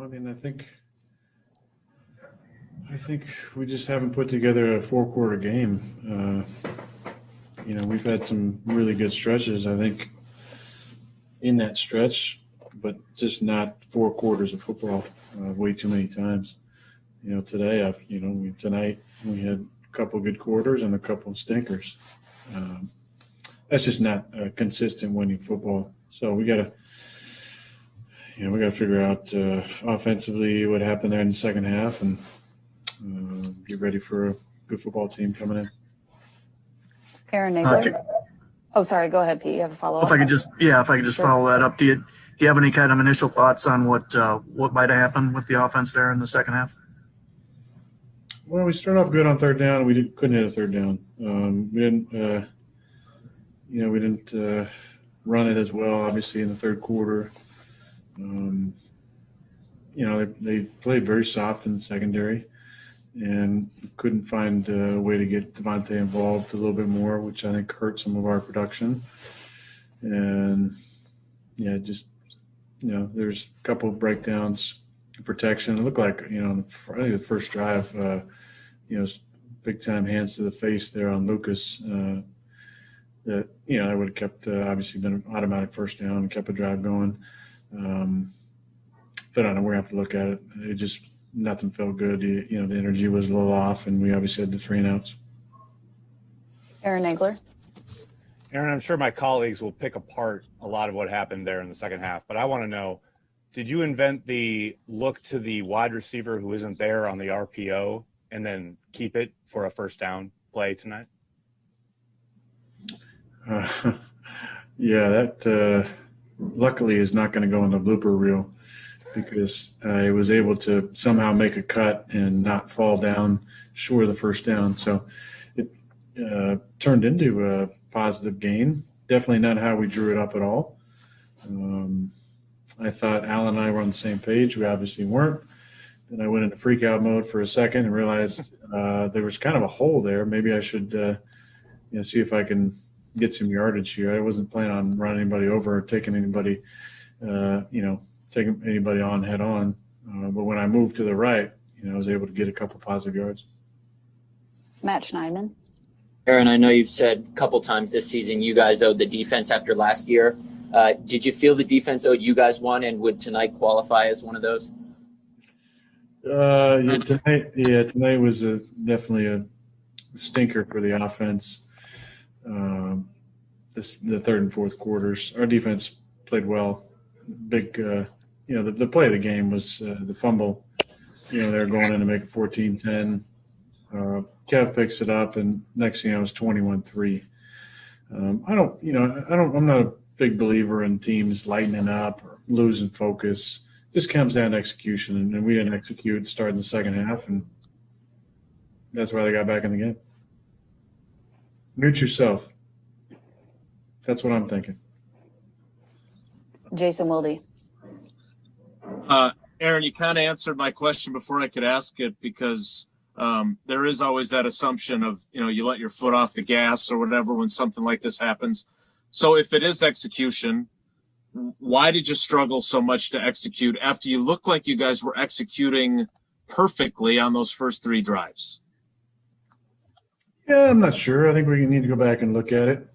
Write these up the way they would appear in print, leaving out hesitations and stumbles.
I mean, I think we just haven't put together a four-quarter game. We've had some really good stretches, I think, in that stretch, but just not 4 quarters of football way too many times. Tonight we had a couple good quarters and a couple of stinkers. That's just not consistent winning football. So we got to figure out offensively what happened there in the second half and get ready for a good football team coming in. Aaron Nagler. Oh, sorry. Go ahead, Pete. You have a follow-up? If I could just follow that up. Do you have any kind of initial thoughts on what might have happened with the offense there in the second half? Well, we started off good on third down. We couldn't hit a third down. We didn't run it as well, obviously, in the third quarter. They played very soft in the secondary and couldn't find a way to get Devontae involved a little bit more, which I think hurt some of our production. And, there's a couple of breakdowns in protection. It looked like, I think the first drive, big-time hands to the face there on Lucas. That, I would have kept, obviously, been an automatic first down and kept a drive going. But I don't know, we're going to have to look at it. It just – nothing felt good. The energy was a little off, and we obviously had the 3 and outs. Aaron Nagler. Aaron, I'm sure my colleagues will pick apart a lot of what happened there in the second half, but I want to know, did you invent the look to the wide receiver who isn't there on the RPO and then keep it for a first down play tonight? That luckily is not going to go in the blooper reel, because I was able to somehow make a cut and not fall down short of the first down. So it turned into a positive gain. Definitely not how we drew it up at all. I thought Al and I were on the same page. We obviously weren't. Then I went into freak-out mode for a second and realized there was kind of a hole there. Maybe I should see if I can get some yardage here. I wasn't planning on running anybody over or taking anybody on head on. But when I moved to the right, I was able to get a couple positive yards. Matt Schneidman. Aaron, I know you've said a couple times this season you guys owed the defense after last year. Did you feel the defense owed you guys one, and would tonight qualify as one of those? Tonight was definitely a stinker for the offense. The third and fourth quarters, our defense played well. Big the play of the game was the fumble. They're going in to make it 14-10. Kev picks it up, and next thing it's 21-3. I'm not a big believer in teams lightening up or losing focus. This comes down to execution, and we didn't execute starting the second half, and that's why they got back in the game. Mute yourself. That's what I'm thinking. Jason Wilde. Aaron, you kind of answered my question before I could ask it, because there is always that assumption of, you let your foot off the gas or whatever when something like this happens. So if it is execution, why did you struggle so much to execute after you looked like you guys were executing perfectly on those first 3 drives? Yeah, I'm not sure. I think we need to go back and look at it.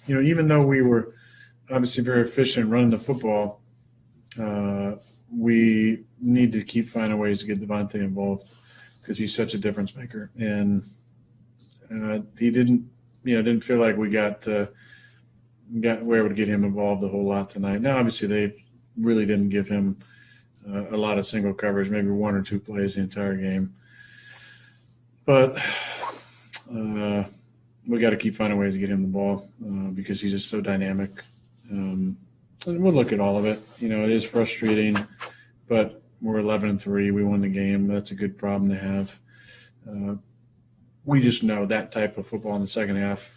Even though we were obviously very efficient running the football, we need to keep finding ways to get Devontae involved, because he's such a difference maker. And he didn't feel like we were able to get him involved a whole lot tonight. Now, obviously, they really didn't give him a lot of single coverage, maybe 1 or 2 plays the entire game. But we got to keep finding ways to get him the ball because he's just so dynamic. And we'll look at all of it. It is frustrating, but we're 11-3. We won the game. That's a good problem to have. We just know that type of football in the second half,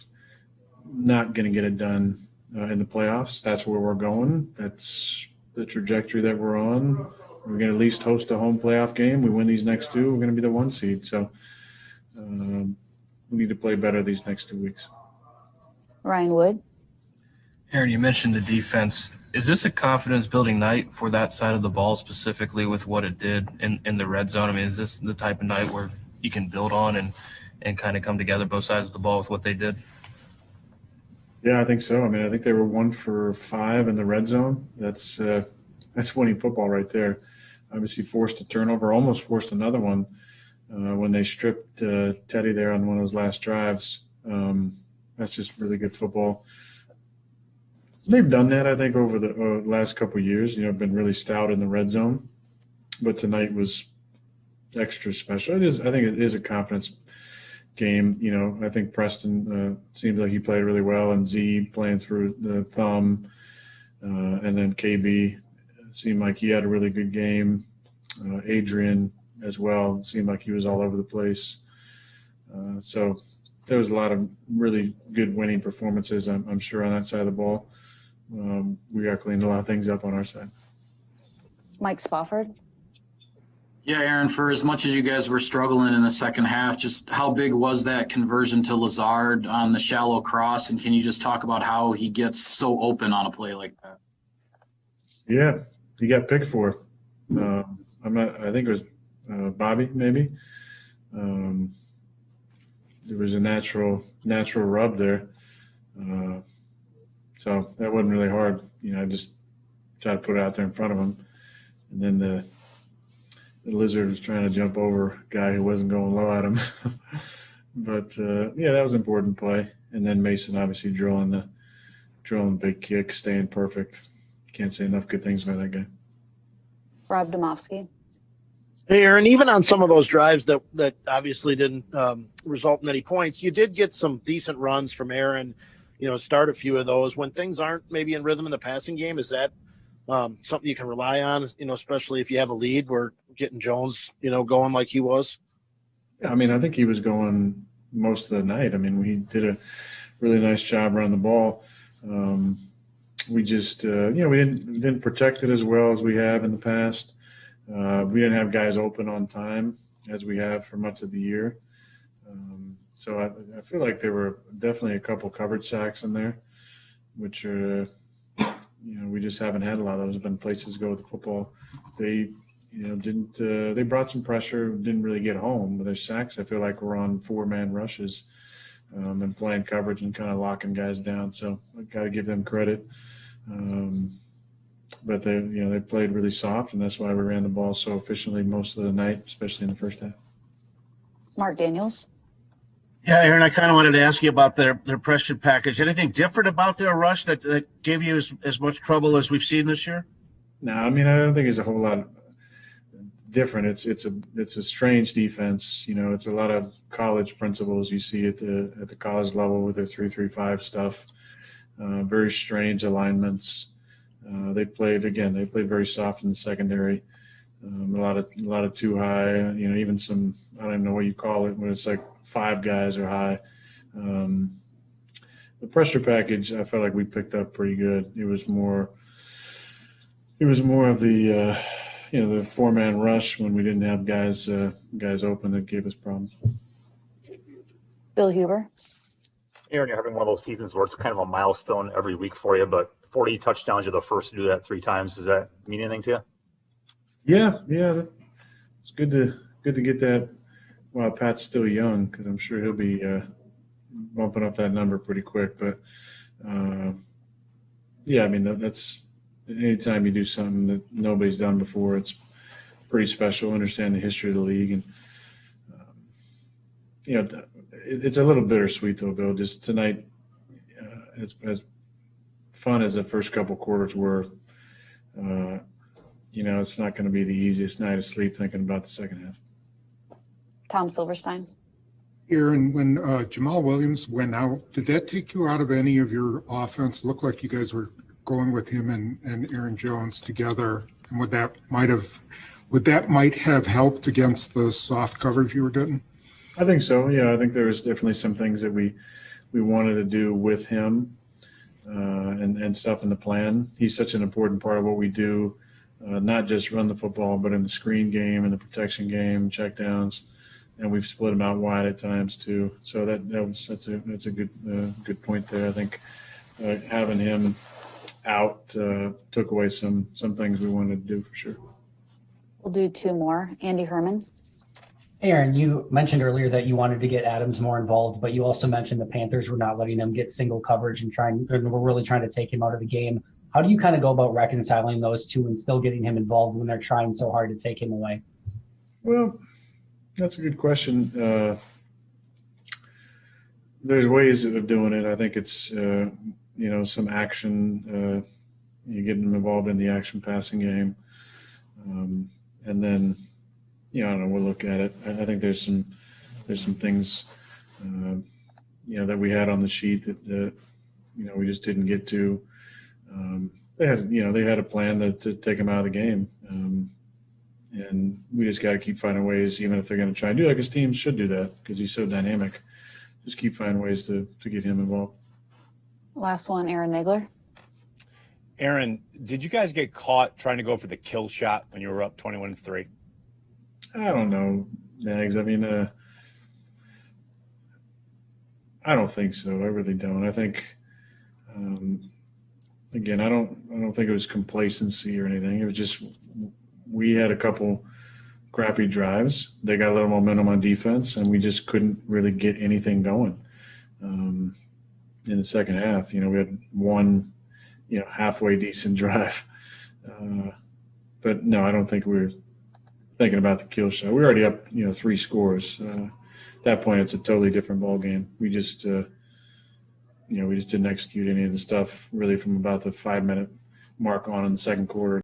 not going to get it done in the playoffs. That's where we're going. That's the trajectory that we're on. We're going to at least host a home playoff game. We win these next 2, we're going to be the 1 seed. So we need to play better these next 2 weeks. Ryan Wood. Aaron, you mentioned the defense. Is this a confidence-building night for that side of the ball, specifically with what it did in the red zone? I mean, is this the type of night where you can build on and kind of come together both sides of the ball with what they did? Yeah, I think so. I mean, I think they were 1 for 5 in the red zone. That's winning football right there. Obviously forced a turnover, almost forced another one when they stripped Teddy there on one of those last drives. That's just really good football. They've done that, I think, over the last couple of years. Been really stout in the red zone, but tonight was extra special. I think it is a confidence game. I think Preston seems like he played really well, and Z playing through the thumb, and then KB seemed like he had a really good game. Adrian as well seemed like he was all over the place. So there was a lot of really good winning performances, I'm sure, on that side of the ball. We got cleaned a lot of things up on our side. Mike Spofford. Yeah, Aaron, for as much as you guys were struggling in the second half, just how big was that conversion to Lazard on the shallow cross? And can you just talk about how he gets so open on a play like that? Yeah, he got picked for. I think it was Bobby, maybe. There was a natural rub there. So that wasn't really hard. I just tried to put it out there in front of him. And then the lizard was trying to jump over a guy who wasn't going low at him. But, yeah, that was an important play. And then Mason obviously drilling the big kick, staying perfect. Can't say enough good things about that guy. Rob Domofsky. Hey, Aaron, even on some of those drives that obviously didn't result in any points, you did get some decent runs from Aaron, start a few of those. When things aren't maybe in rhythm in the passing game, is that something you can rely on, especially if you have a lead where getting Jones, going like he was? Yeah, I mean, I think he was going most of the night. I mean, we did a really nice job around the ball. We just, we didn't protect it as well as we have in the past. We didn't have guys open on time as we have for much of the year. So I feel like there were definitely a couple coverage sacks in there, which are, we just haven't had a lot of those. There's been places to go with the football. They, they brought some pressure, didn't really get home. But their sacks, I feel like, were on 4-man rushes and playing coverage and kind of locking guys down. So I've got to give them credit. But they played really soft, and that's why we ran the ball so efficiently most of the night, especially in the first half. Mark Daniels. Yeah, Aaron, I kind of wanted to ask you about their pressure package. Anything different about their rush that gave you as much trouble as we've seen this year? No, I mean, I don't think it's a whole lot different. It's a strange defense. It's a lot of college principles you see at the college level with their 3-3-5 stuff. Very strange alignments. They played very soft in the secondary. A lot of too high. Even some, I don't even know what you call it when it's like 5 guys are high. The pressure package, I felt like we picked up pretty good. It was more of the the 4-man rush when we didn't have guys open that gave us problems. Bill Huber. Aaron, you're having one of those seasons where it's kind of a milestone every week for you, but 40 touchdowns, you're the first to do that 3 times. Does that mean anything to you? Yeah. It's good to get that while Pat's still young, because I'm sure he'll be bumping up that number pretty quick. But, yeah, I mean, that's anytime you do something that nobody's done before, it's pretty special. Understand the history of the league. And, it's a little bittersweet, though, Bill. Just tonight, as fun as the first couple quarters were, it's not going to be the easiest night of sleep thinking about the second half. Tom Silverstein. Aaron, when Jamal Williams went out, did that take you out of any of your offense? Looked like you guys were going with him and Aaron Jones together, and would that might have helped against the soft coverage you were getting? I think so. Yeah, I think there was definitely some things that we wanted to do with him and stuff in the plan. He's such an important part of what we do, not just run the football, but in the screen game and the protection game, checkdowns, and we've split him out wide at times too. So that's a good point there. I think having him out took away some things we wanted to do for sure. We'll do two more. Andy Herman. Aaron, you mentioned earlier that you wanted to get Adams more involved, but you also mentioned the Panthers were not letting him get single coverage and were really trying to take him out of the game. How do you kind of go about reconciling those two and still getting him involved when they're trying so hard to take him away? Well, that's a good question. There's ways of doing it. I think it's, some action. You get them involved in the action passing game. And then, I don't know, we'll look at it. I think there's some things, that we had on the sheet that we just didn't get to. They had a plan to take him out of the game. And we just got to keep finding ways, even if they're going to try and do it, because teams should do that because he's so dynamic. Just keep finding ways to get him involved. Last one, Aaron Nagler. Aaron, did you guys get caught trying to go for the kill shot when you were up 21-3? I don't know, Nags. I mean, I don't think so. I really don't. I think, again, I don't think it was complacency or anything. It was just we had a couple crappy drives. They got a little momentum on defense, and we just couldn't really get anything going in the second half. We had one, halfway decent drive. But, no, I don't think we were thinking about the kill shot. We were already up, 3 scores. At that point, it's a totally different ball game. We just didn't execute any of the stuff really from about the 5-minute mark on in the second quarter.